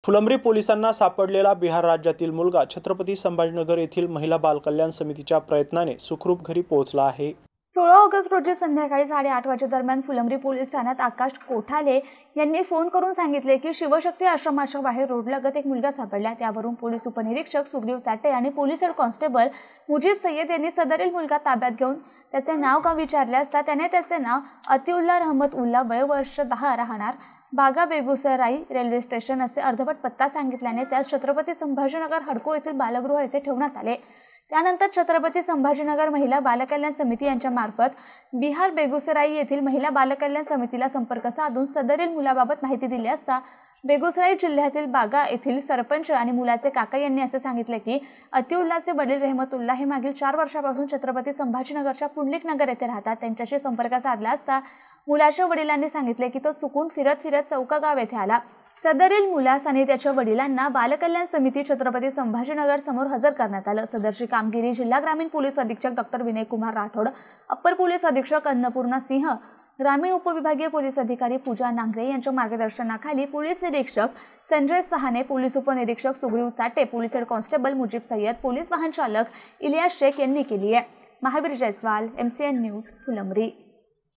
फुलंब्री पोलिसांना सापडलेला बिहार राज्यातील मुलगा छत्रपती संभाजीनगर येथील महिला बाल कल्याण समितीच्या प्रयत्नाने सुखरूप घरी पोहोचला आहे। 16 ऑगस्ट रोजी संध्याकाळी 8:30 वाजेदरम्यान फुलंब्री पोलीस ठाण्यात आकाश कोठाले यांनी फोन करून सांगितले की शिवशक्ती आश्रमाच्या बाहेर रोडलगत एक मुलगा सापडला। त्यावरून पोलीस उपनिरीक्षक सुग्रीव साटे आणि police head constable Mujeeb Sayyad यांनी सदरील मुलगा ताब्यात घेऊन त्याचे नाव गाव विचारले असता त्याने त्याचे नाव अतिउल्ला रहमत उल्ला वय वर्ष 10 राहणार बागा बेगुसराई रेल्वे स्टेशन असे अर्धवट पत्ता सांगितल्याने त्यास छत्रपती संभाजीनगर हडको येथील बालगृह येथे ठेवण्यात आले। त्यानंतर छत्रपती संभाजीनगर महिला बालकल्याण समिती यांच्या मार्फत बिहार बेगुसराई येथील महिला बालकल्याण समितीला संपर्क साधून सदरील मुलाबाबत माहिती दिली असता बेगुसराई जिल्ह्यातील बागा येथील सरपंच आणि मुलाचे काका यांनी असे सांगितले की अतिउल्लाचे वडील रहमतुल्ला हे मागील 4 वर्षापासून छत्रपती संभाजीनगरच्या पुंडलिक नगर येथे राहतात। त्यांच्याशी संपर्क साधला असता मुलाच्या वडिलांनी सांगितले की तो चुकून फिरत चौका गाव येथे आला। सदरील मुलास आणि त्याच्या वडिलांना बालकल्याण समिती छत्रपती संभाजीनगर समोर हजर करण्यात आलं। सदरची कामगिरी जिल्हा ग्रामीण पोलीस अधीक्षक डॉक्टर विनय कुमार राठोड, अप्पर पोलीस अधीक्षक अन्नपूर्णा सिंह, ग्रामीण उपविभागीय पोलीस अधिकारी पूजा नांगरे यांच्या मार्गदर्शनाखाली पोलीस निरीक्षक संजय सहाने, पोलीस उपनिरीक्षक Sugriv Chate, police head constable Mujeeb Sayyad, police वाहन चालक इलियास शेख यांनी केली आहे। Mahavir Jaiswal, MCN news, Phulambri.